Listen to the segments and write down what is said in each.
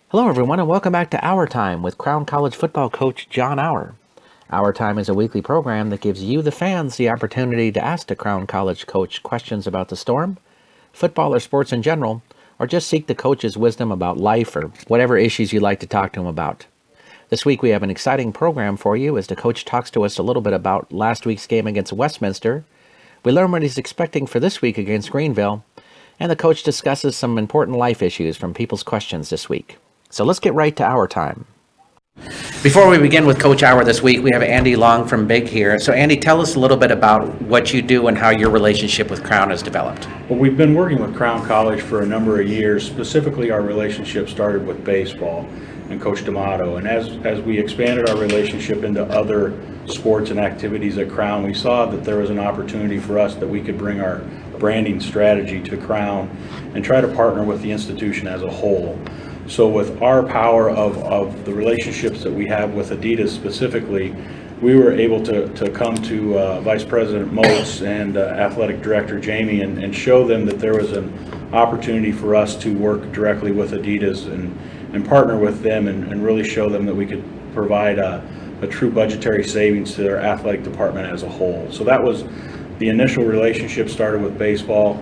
Hello, everyone, and welcome back to Auer Time with Crown College football coach John Auer. Auer Time is a weekly program that gives you, the fans, the opportunity to ask the Crown College coach questions about the Storm, football, or sports in general, or just seek the coach's wisdom about life or whatever issues you'd like to talk to him about. This week we have an exciting program for you as the coach talks to us a little bit about last week's game against Westminster. We learn what he's expecting for this week against Greenville, and the coach discusses some important life issues from people's questions this week. So let's get right to Auer Time. Before we begin with Coach Auer this week, we have Andy Long from Big here. So Andy, tell us a little bit about what you do and how your relationship with Crown has developed. Well, we've been working with Crown College for a number of years. Specifically, our relationship started with baseball and Coach D'Amato. And as we expanded our relationship into other sports and activities at Crown, we saw that there was an opportunity for us that we could bring our branding strategy to Crown and try to partner with the institution as a whole. So with our power of the relationships that we have with Adidas specifically, we were able to come to Vice President Moats and Athletic Director Jamie and show them that there was an opportunity for us to work directly with Adidas and partner with them and really show them that we could provide a true budgetary savings to their athletic department as a whole. So that was the initial relationship. Started with baseball.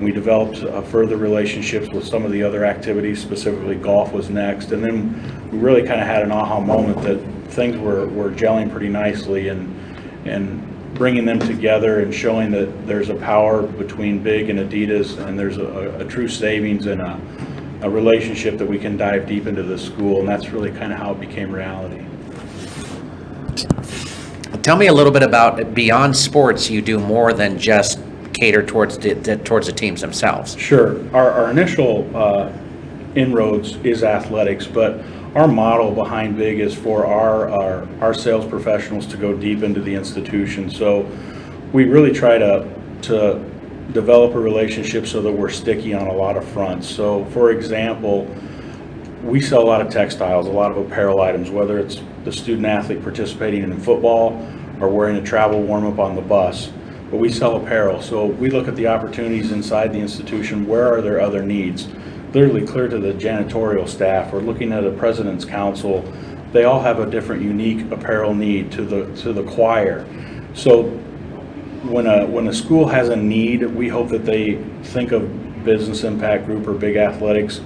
We developed further relationships with some of the other activities, specifically golf was next. And then we really kind of had an aha moment that things were gelling pretty nicely and bringing them together and showing that there's a power between Big and Adidas, and there's a true savings and a relationship that we can dive deep into the school. And that's really kind of how it became reality. Tell me a little bit about, beyond sports, you do more than just cater towards the teams themselves. Sure. Our initial inroads is athletics, but our model behind Big is for our sales professionals to go deep into the institution. So we really try to develop a relationship so that we're sticky on a lot of fronts. So for example, we sell a lot of textiles, a lot of apparel items, whether it's the student athlete participating in football or wearing a travel warm-up on the bus. But we sell apparel, so we look at the opportunities inside the institution. Where are there other needs? Literally clear to the janitorial staff, or looking at a president's council. They all have a different unique apparel need to the choir. So when a school has a need, we hope that they think of Business Impact Group or Big Athletics,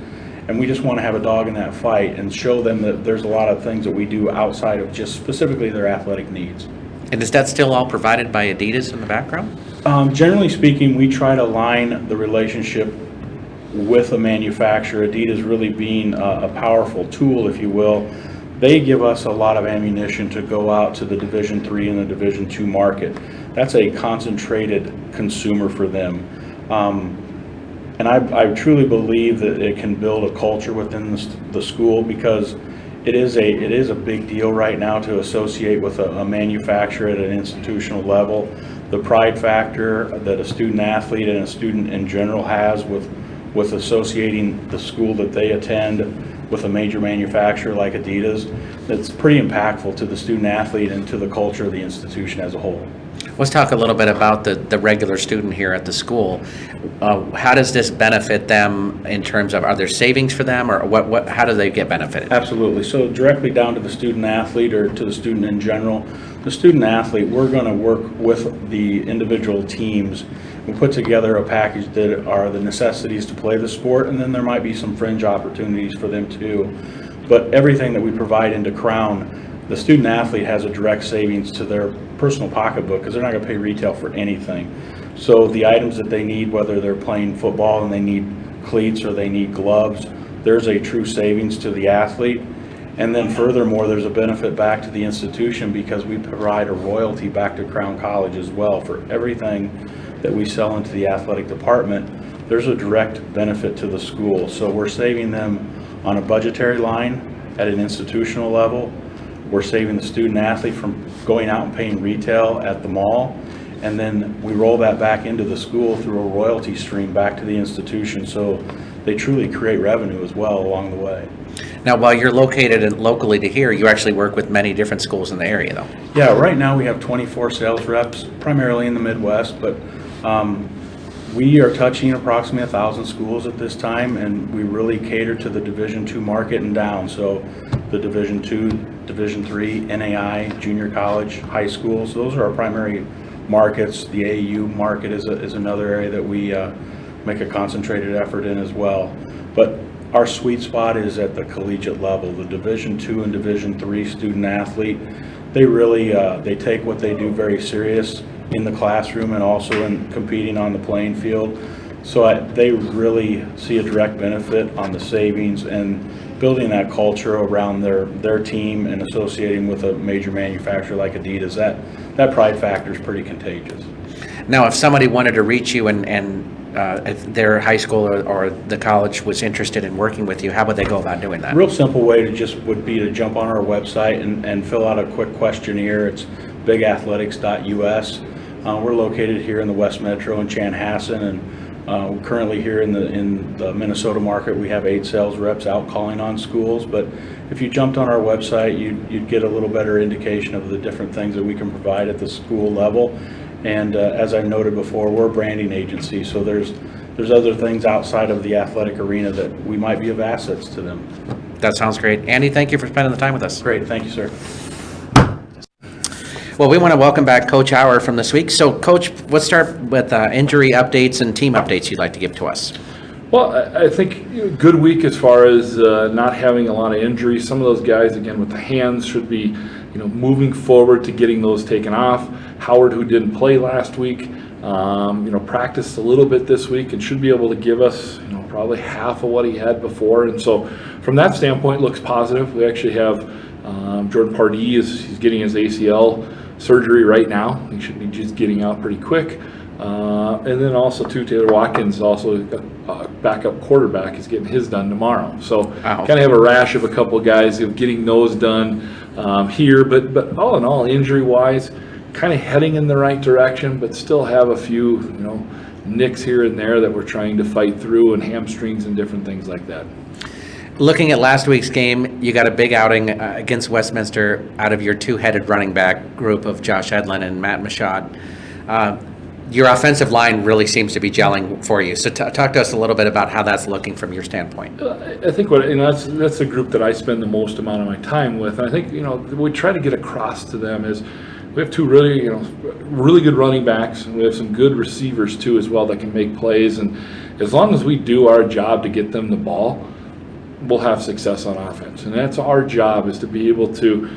and we just want to have a dog in that fight and show them that there's a lot of things that we do outside of just specifically their athletic needs. And is that still all provided by Adidas in the background? Generally speaking, we try to align the relationship with a manufacturer, Adidas really being a powerful tool, if you will. They give us a lot of ammunition to go out to the Division III and the Division II market. That's a concentrated consumer for them. And I truly believe that it can build a culture within the school, because it is a big deal right now to associate with a manufacturer at an institutional level. The pride factor that a student athlete and a student in general has with associating the school that they attend with a major manufacturer like Adidas, that's pretty impactful to the student athlete and to the culture of the institution as a whole. Let's talk a little bit about the regular student here at the school. How does this benefit them in terms of, are there savings for them, or how do they get benefited? Absolutely. So directly down to the student athlete or to the student in general. The student athlete, we're going to work with the individual teams and put together a package that are the necessities to play the sport, and then there might be some fringe opportunities for them too. But everything that we provide into Crown, the student athlete has a direct savings to their personal pocketbook, because they're not going to pay retail for anything. So the items that they need, whether they're playing football and they need cleats or they need gloves, there's a true savings to the athlete. And then furthermore, there's a benefit back to the institution, because we provide a royalty back to Crown College as well for everything that we sell into the athletic department. There's a direct benefit to the school. So we're saving them on a budgetary line at an institutional level. We're saving the student athlete from going out and paying retail at the mall, and then we roll that back into the school through a royalty stream back to the institution, so they truly create revenue as well along the way. Now, while you're located locally to here, you actually work with many different schools in the area, though. Yeah, right now we have 24 sales reps, primarily in the Midwest, but We are touching approximately 1,000 schools at this time, and we really cater to the Division II market and down. So the Division II, Division III, NAI, junior college, high schools, those are our primary markets. The AAU market is another area that we make a concentrated effort in as well. But our sweet spot is at the collegiate level. The Division II and Division III student athlete, they really they take what they do very serious in the classroom and also in competing on the playing field. So they really see a direct benefit on the savings and building that culture around their team and associating with a major manufacturer like Adidas. That pride factor is pretty contagious. Now, if somebody wanted to reach you and if their high school or the college was interested in working with you, how would they go about doing that? Real simple way would be to jump on our website and fill out a quick questionnaire. It's bigathletics.us. We're located here in the West Metro in Chanhassen, and currently here in the Minnesota market, we have 8 sales reps out calling on schools. But if you jumped on our website, you'd get a little better indication of the different things that we can provide at the school level. And as I noted before, we're a branding agency, so there's other things outside of the athletic arena that we might be of assets to them. That sounds great. Andy, thank you for spending the time with us. Great, thank you, sir. Well, we want to welcome back Coach Auer from this week. So, Coach, let's start with injury updates and team updates you'd like to give to us. Well, I think good week as far as not having a lot of injuries. Some of those guys, again, with the hands should be, moving forward to getting those taken off. Howard, who didn't play last week, practiced a little bit this week and should be able to give us, probably half of what he had before. And so from that standpoint, looks positive. We actually have Jordan Pardee he's getting his ACL surgery right now. He should be just getting out pretty quick. And then also too, Taylor Watkins, also backup quarterback, is getting his done tomorrow. So kind of have a rash of a couple guys of getting those done here. But all in all, injury wise, kind of heading in the right direction, but still have a few nicks here and there that we're trying to fight through, and hamstrings and different things like that. Looking at last week's game, you got a big outing against Westminster out of your two-headed running back group of Josh Edlin and Matt Machad. Your offensive line really seems to be gelling for you. So talk to us a little bit about how that's looking from your standpoint. I think that's the group that I spend the most amount of my time with. And I think we try to get across to them is we have two really good running backs, and we have some good receivers too as well that can make plays. And as long as we do our job to get them the ball, we'll have success on offense. And that's our job, is to be able to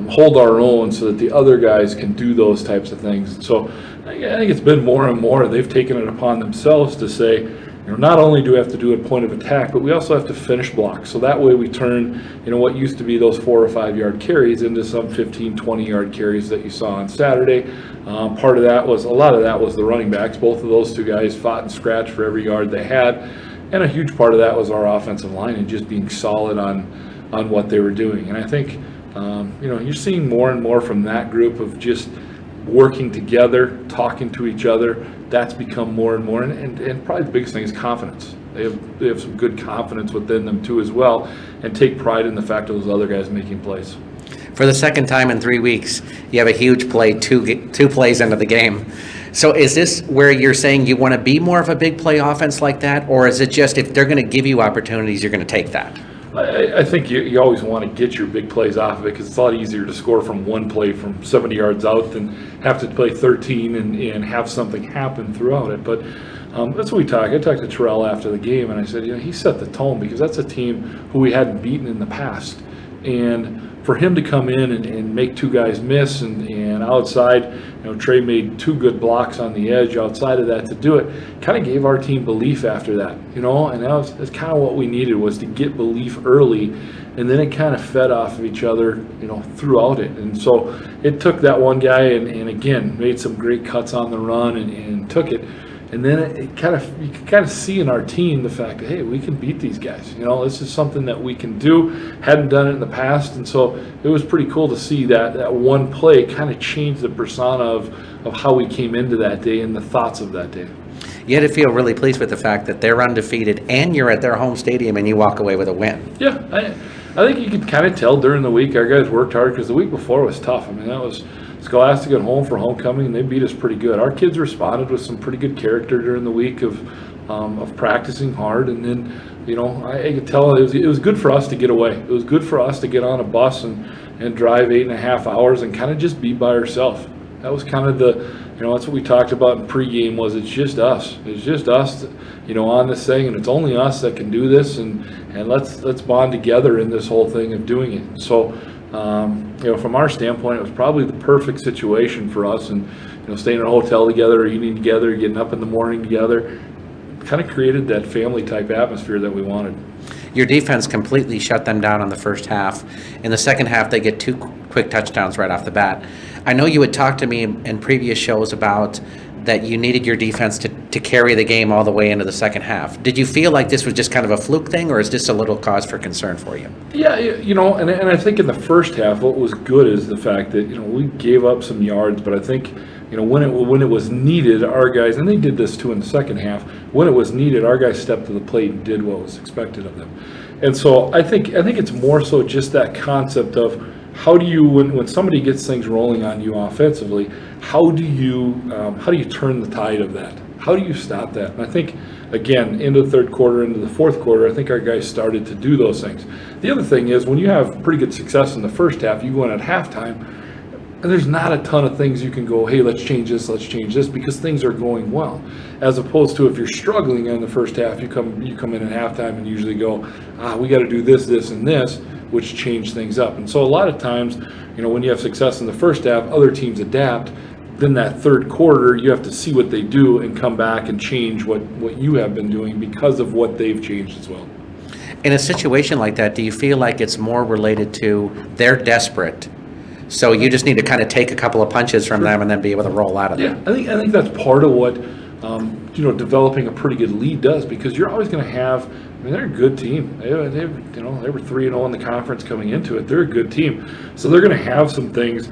hold our own so that the other guys can do those types of things. So I think it's been more and more they've taken it upon themselves to say, not only do we have to do a point of attack, but we also have to finish blocks. So that way we turn, what used to be those 4 or 5 yard carries into some 15, 20 yard carries that you saw on Saturday. A lot of that was the running backs. Both of those two guys fought and scratched for every yard they had. And a huge part of that was our offensive line and just being solid on what they were doing. And I think, you're seeing more and more from that group of just working together, talking to each other. That's become more and more. And probably the biggest thing is confidence. They have some good confidence within them too as well, and take pride in the fact of those other guys making plays. For the second time in 3 weeks, you have a huge play, two plays into the game. So is this where you're saying you want to be more of a big play offense like that, or is it just if they're going to give you opportunities, you're going to take that? I think you always want to get your big plays off of it, because it's a lot easier to score from one play from 70 yards out than have to play 13 and have something happen throughout it. But that's what we talk. I talked to Terrell after the game, and I said, he set the tone, because that's a team who we hadn't beaten in the past. And for him to come in and make two guys miss, and outside, Trey made 2 good blocks on the edge outside of that to do it, kind of gave our team belief after that, and that's kind of what we needed, was to get belief early, and then it kind of fed off of each other, throughout it. And so it took that one guy and again, made some great cuts on the run and took it. And then you can kind of see in our team the fact that, hey, we can beat these guys. This is something that we can do. Hadn't done it in the past, and so it was pretty cool to see that one play kind of change the persona of how we came into that day and the thoughts of that day. You had to feel really pleased with the fact that they're undefeated and you're at their home stadium and you walk away with a win. Yeah, I think you could kind of tell during the week our guys worked hard, because the week before was tough. I mean, that was Scholastic at home for homecoming, and they beat us pretty good. Our kids responded with some pretty good character during the week of practicing hard, and then, I could tell it was good for us to get away. It was good for us to get on a bus and drive 8.5 hours and kind of just be by ourselves. That was kind of that's what we talked about in pregame, was it's just us. It's just us, on this thing, and it's only us that can do this, and let's bond together in this whole thing of doing it. So, from our standpoint, it was probably the perfect situation for us, and, staying in a hotel together, eating together, getting up in the morning together, kind of created that family type atmosphere that we wanted. Your defense completely shut them down on the first half. In the second half, they get 2 quick touchdowns right off the bat. I know you had talked to me in previous shows about that you needed your defense to carry the game all the way into the second half. Did you feel like this was just kind of a fluke thing, or is this a little cause for concern for you? Yeah, and I think in the first half, what was good is the fact that, we gave up some yards, but I think, when it was needed, our guys, and they did this too in the second half, when it was needed, our guys stepped to the plate and did what was expected of them. And so I think it's more so just that concept of how do you, when somebody gets things rolling on you offensively, how do you turn the tide of that? How do you stop that? And I think, again, into the third quarter, into the fourth quarter, I think our guys started to do those things. The other thing is, when you have pretty good success in the first half, you go in at halftime, and there's not a ton of things you can go, hey, let's change this, because things are going well. As opposed to if you're struggling in the first half, you come in at halftime and usually go, we got to do this, and this, which change things up. And so a lot of times, when you have success in the first half, other teams adapt. Then that third quarter, you have to see what they do and come back and change what you have been doing because of what they've changed as well. In a situation like that, do you feel like it's more related to they're desperate, so you just need to kind of take a couple of punches from them and then be able to roll out of Yeah, it? I think that's part of what developing a pretty good lead does, because you're always going to have. They're a good team. They were 3-0 in the conference coming into it. They're a good team, so they're going to have some things.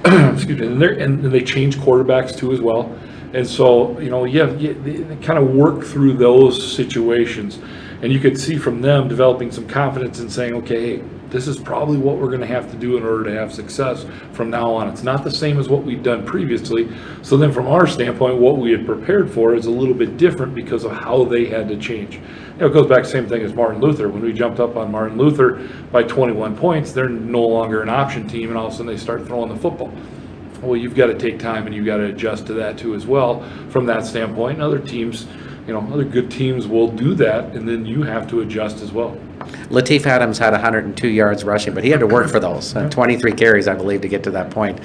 Excuse me, and they change quarterbacks too as well, and so they kind of work through those situations, and you could see from them developing some confidence and saying, okay, hey, this is probably what we're going to have to do in order to have success from now on. It's not the same as what we've done previously. So then from our standpoint, what we had prepared for is a little bit different because of how they had to change. It goes back to the same thing as Martin Luther. When we jumped up on Martin Luther by 21 points, they're no longer an option team, and all of a sudden they start throwing the football. Well, you've got to take time and you've got to adjust to that too as well from that standpoint. And other teams, other good teams will do that, and then you have to adjust as well. Lateef Adams had 102 yards rushing, but he had to work for those. 23 carries, I believe, to get to that point.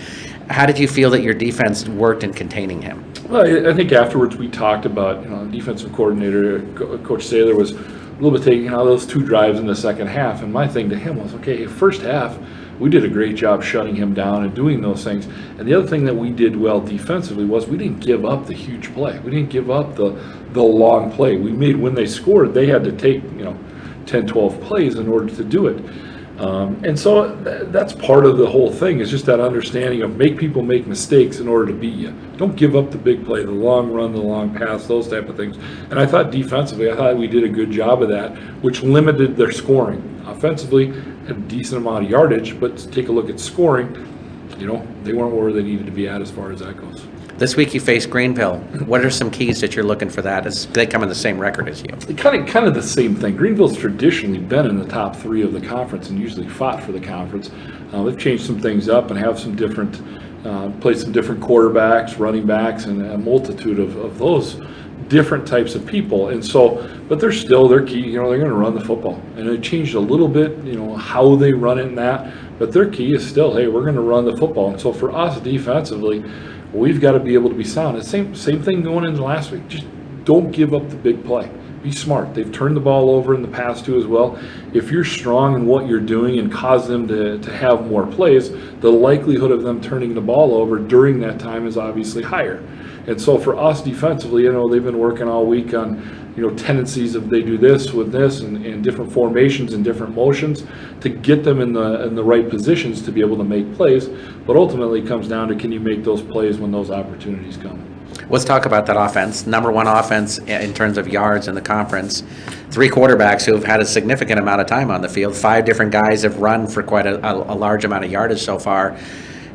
How did you feel that your defense worked in containing him? Well, I think afterwards we talked about, defensive coordinator, Coach Saylor was a little bit taking out those 2 drives in the second half. And my thing to him was, okay, first half, we did a great job shutting him down and doing those things. And the other thing that we did well defensively was we didn't give up the huge play. We didn't give up the long play. We made, when they scored, they had to take, 10, 12 plays in order to do it. And so that's part of the whole thing, is just that understanding of make people make mistakes in order to beat you. Don't give up the big play, the long run, the long pass, those type of things. And I thought defensively, we did a good job of that, which limited their scoring. Offensively, had a decent amount of yardage, but to take a look at scoring, they weren't where they needed to be at as far as that goes. This week you face Greenville. What are some keys that you're looking for that as they come in the same record as you? Kind of the same thing. Greenville's traditionally been in the top 3 of the conference and usually fought for the conference. They've changed some things up and have some different, played some different quarterbacks, running backs, and a multitude of those different types of people. And so, but they're still, their key, they're going to run the football. And it changed a little bit, how they run it and that. But their key is still, hey, we're going to run the football. And so for us defensively, we've got to be able to be sound. It's same thing going into last week. Just don't give up the big play. Be smart. They've turned the ball over in the past too as well. If you're strong in what you're doing and cause them to have more plays, the likelihood of them turning the ball over during that time is obviously higher. And so for us defensively, they've been working all week on tendencies of they do this with this and different formations and different motions to get them in the right positions to be able to make plays. But ultimately it comes down to, can you make those plays when those opportunities come? Let's talk about that offense. Number 1 offense in terms of yards in the conference. 3 quarterbacks who have had a significant amount of time on the field. 5 different guys have run for quite a large amount of yardage so far.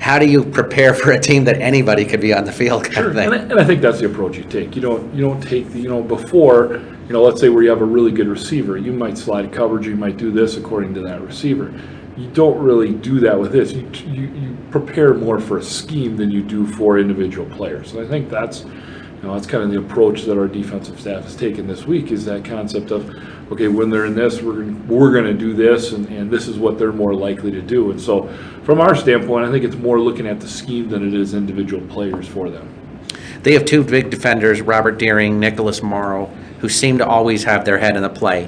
how do you prepare for a team that anybody could be on the field kind of thing? And I think that's the approach you take. You don't take before, let's say where you have a really good receiver, you might slide coverage, you might do this according to that receiver. You don't really do that with this. You prepare more for a scheme than you do for individual players. And I think that's kind of the approach that our defensive staff has taken this week, is that concept of, okay, when they're in this, we're going to do this, and this is what they're more likely to do. And so from our standpoint, I think it's more looking at the scheme than it is individual players for them. They have two big defenders, Robert Deering, Nicholas Morrow, who seem to always have their head in the play.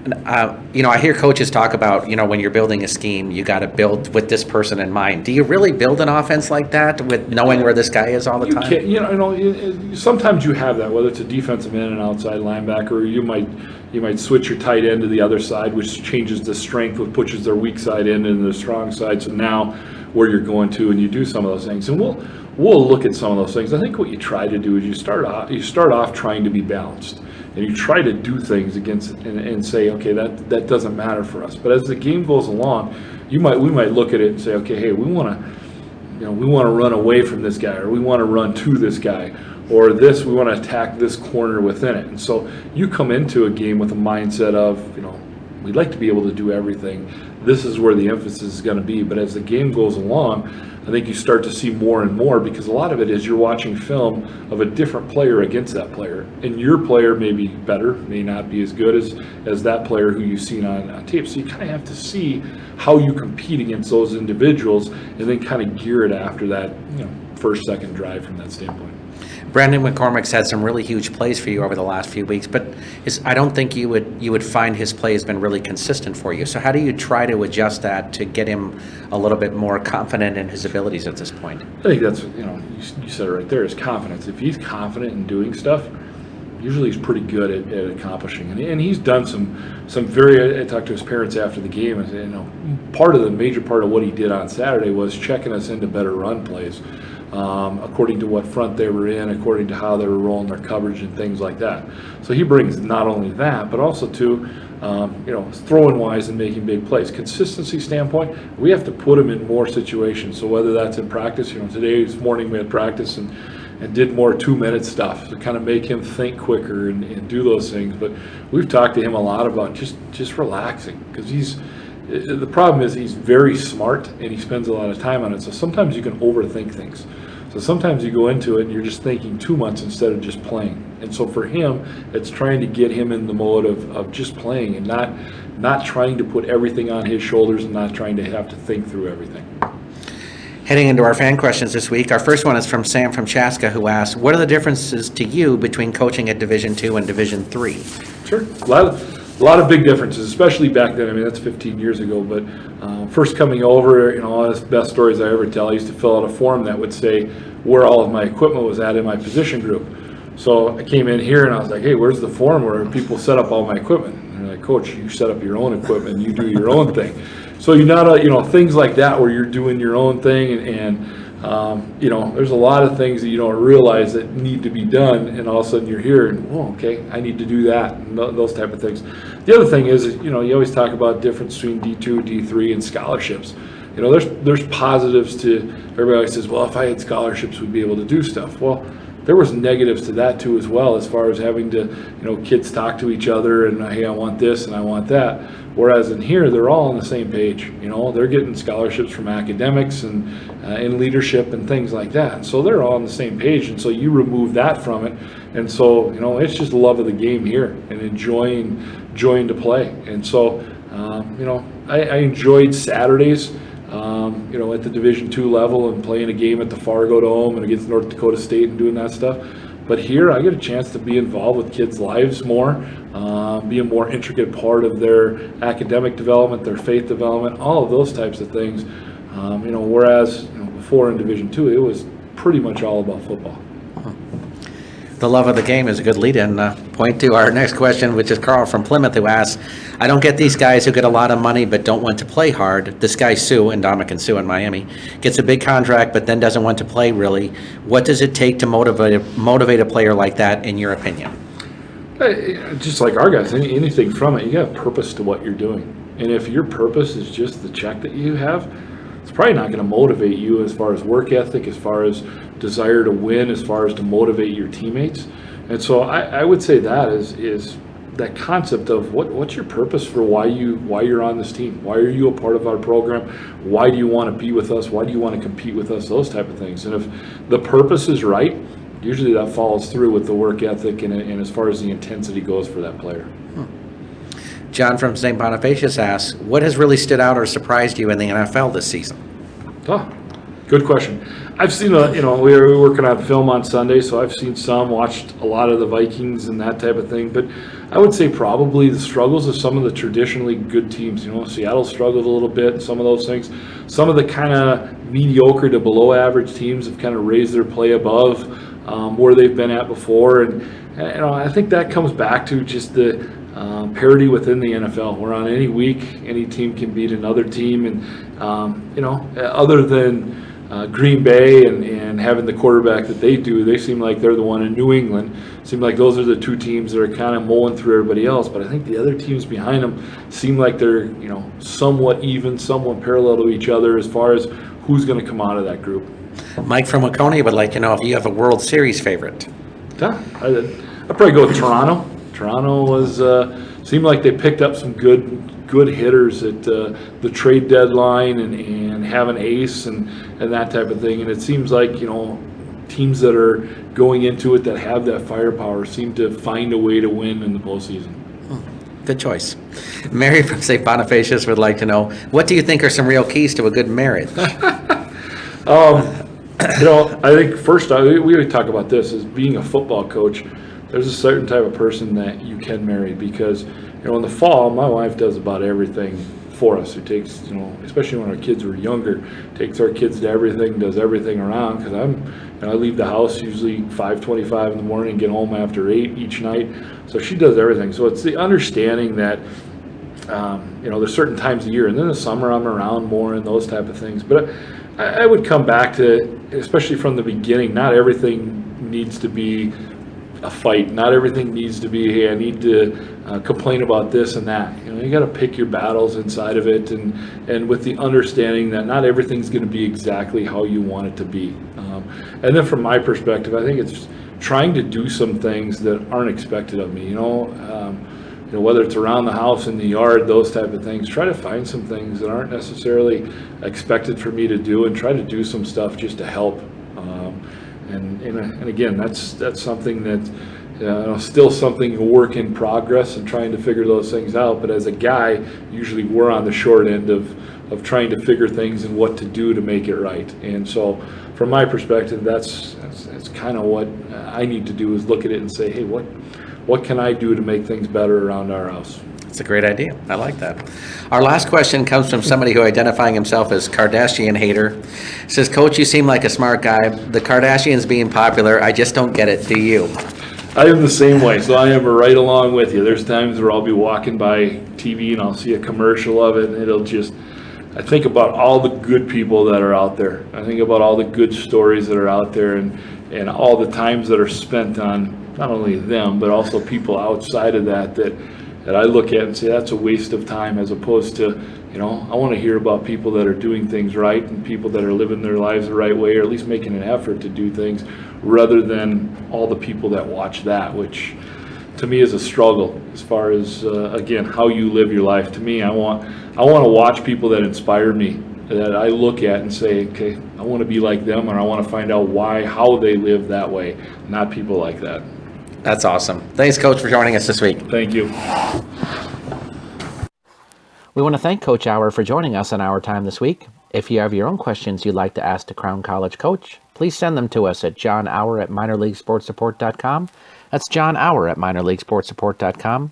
And, I hear coaches talk about, when you're building a scheme, you got to build with this person in mind. Do you really build an offense like that with knowing where this guy is all the time? Sometimes you have that, whether it's a defensive end and outside linebacker, or you might switch your tight end to the other side, which changes the strength, which pushes their weak side into the strong side. So now where you're going to, and you do some of those things. And we'll look at some of those things. I think what you try to do is you start off trying to be balanced. And you try to do things against and say, okay, that doesn't matter for us. But as the game goes along, we might look at it and say, okay, hey, we want to run away from this guy, or we want to run to this guy, or this, we want to attack this corner within it. And so you come into a game with a mindset of, we'd like to be able to do everything. This is where the emphasis is going to be. But as the game goes along, I think you start to see more and more, because a lot of it is you're watching film of a different player against that player. And your player may be better, may not be as good as that player who you've seen on tape. So you kind of have to see how you compete against those individuals, and then kind of gear it after that, first, second drive from that standpoint. Brandon McCormick's had some really huge plays for you over the last few weeks, but I don't think you would find his play has been really consistent for you. So how do you try to adjust that to get him a little bit more confident in his abilities at this point? I think that's, you said it right there, is confidence. If he's confident in doing stuff, usually he's pretty good at accomplishing. And he's done some very, I talked to his parents after the game, and the major part of what he did on Saturday was checking us into better run plays. According to what front they were in, according to how they were rolling their coverage and things like that. So he brings not only that, but also to, throwing wise and making big plays. Consistency standpoint, we have to put him in more situations. So whether that's in practice, this morning we had practice and did more 2-minute stuff to kind of make him think quicker and do those things. But we've talked to him a lot about just relaxing, because the problem is he's very smart and he spends a lot of time on it. So sometimes you can overthink things. So sometimes you go into it and you're just thinking too much instead of just playing. And so for him, it's trying to get him in the mode of just playing, and not trying to put everything on his shoulders, and not trying to have to think through everything. Heading into our fan questions this week, our first one is from Sam from Chaska, who asks, what are the differences to you between coaching at Division II and Division III? Sure. A lot of big differences, especially back then. I mean, that's 15 years ago, but first coming over, one of the best stories I ever tell, I used to fill out a form that would say where all of my equipment was at in my position group. So I came in here and I was like, hey, where's the form where people set up all my equipment? And they're like, Coach, you set up your own equipment, you do your own thing. So you're not, things like that where you're doing your own thing, and there's a lot of things that you don't realize that need to be done, and all of a sudden you're here and, okay, I need to do that, and those type of things. The other thing is, you always talk about difference between D2, D3, and scholarships. There's positives to, everybody always says, well, if I had scholarships, we'd be able to do stuff. Well, there was negatives to that too as well, as far as having to, kids talk to each other and, hey, I want this and I want that. Whereas in here, they're all on the same page. They're getting scholarships from academics and in leadership and things like that. And so they're all on the same page. And so you remove that from it. And so, it's just love of the game here and enjoying to play. And so, I enjoyed Saturdays, at the Division II level, and playing a game at the Fargo Dome and against North Dakota State and doing that stuff. But here I get a chance to be involved with kids' lives more, be a more intricate part of their academic development, their faith development, all of those types of things. Whereas before in Division II, it was pretty much all about football. The love of the game is a good lead-in point to our next question, which is Carl from Plymouth, who asks, I don't get these guys who get a lot of money but don't want to play hard. This guy, Sue, and Dominic Sue in Miami, gets a big contract but then doesn't want to play really. What does it take to motivate a player like that, in your opinion? Just like our guys, anything from it, you got a purpose to what you're doing. And if your purpose is just the check that you have, it's probably not going to motivate you as far as work ethic, as far as desire to win, as far as to motivate your teammates. And so I would say that is that concept of what's your purpose for why you're on this team? Why are you a part of our program? Why do you want to be with us? Why do you want to compete with us? Those type of things. And if the purpose is right, usually that follows through with the work ethic and as far as the intensity goes for that player. John from St. Bonifacius asks, what has really stood out or surprised you in the NFL this season? Oh, good question. I've seen, we were working on film on Sunday, so I've seen watched a lot of the Vikings and that type of thing. But I would say probably the struggles of some of the traditionally good teams. Seattle struggled a little bit, some of those things. Some of the kind of mediocre to below average teams have kind of raised their play above where they've been at before. And I think that comes back to just the parity within the NFL. Where on any week, any team can beat another team. And, other than Green Bay and having the quarterback that they do, they seem like they're the one in New England. Seem like those are the two teams that are kind of mowing through everybody else. But I think the other teams behind them seem like they're, somewhat even, somewhat parallel to each other as far as who's going to come out of that group. Mike from Waconia would like to know if you have a World Series favorite. Yeah, I'd probably go with Toronto. Toronto was seemed like they picked up some good hitters at the trade deadline and have an ace and that type of thing. And it seems like, teams that are going into it that have that firepower seem to find a way to win in the postseason. Good choice. Mary from St. Bonifacius would like to know, what do you think are some real keys to a good marriage? I think first, we would talk about this as being a football coach. There's a certain type of person that you can marry because, in the fall, my wife does about everything for us. Who takes, especially when our kids were younger, takes our kids to everything, does everything around. Because I leave the house usually 5:25 in the morning, get home after 8 each night. So she does everything. So it's the understanding that, there's certain times of year, and then the summer I'm around more and those type of things. But I would come back to, especially from the beginning, not everything needs to be a fight. Not everything needs to be, hey, I need to complain about this and that. You got to pick your battles inside of it, and with the understanding that not everything's going to be exactly how you want it to be. And then from my perspective, I think it's trying to do some things that aren't expected of me. Whether it's around the house, in the yard, those type of things. Try to find some things that aren't necessarily expected for me to do, and try to do some stuff just to help. And again, that's something that still something a work in progress and trying to figure those things out. But as a guy, usually we're on the short end of trying to figure things and what to do to make it right. And so, from my perspective, that's kind of what I need to do is look at it and say, hey, what can I do to make things better around our house? That's a great idea. I like that. Our last question comes from somebody who identifying himself as Kardashian Hater. Says, Coach, you seem like a smart guy. The Kardashians being popular, I just don't get it. Do you? I am the same way, so I am right along with you. There's times where I'll be walking by TV and I'll see a commercial of it, and I think about all the good people that are out there. I think about all the good stories that are out there and all the times that are spent on not only them, but also people outside of that I look at and say that's a waste of time, as opposed to, I want to hear about people that are doing things right and people that are living their lives the right way, or at least making an effort to do things, rather than all the people that watch that, which to me is a struggle as far as, again, how you live your life. To me, I want to watch people that inspire me, that I look at and say, okay, I want to be like them, or I want to find out how they live that way, not people like that. That's awesome. Thanks, Coach, for joining us this week. Thank you. We want to thank Coach Auer for joining us on Auer Time this week. If you have your own questions you'd like to ask the Crown College coach, please send them to us at johnauer@minorleaguesportsupport.com. That's John Auer at minorleaguesportsupport.com.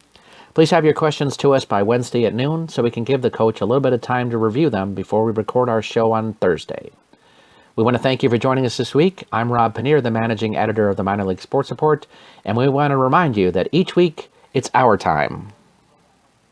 Please have your questions to us by Wednesday at noon so we can give the coach a little bit of time to review them before we record our show on Thursday. We want to thank you for joining us this week. I'm Rob Paneer, the managing editor of the Minor League Sports Report, and we want to remind you that each week, it's Auer Time.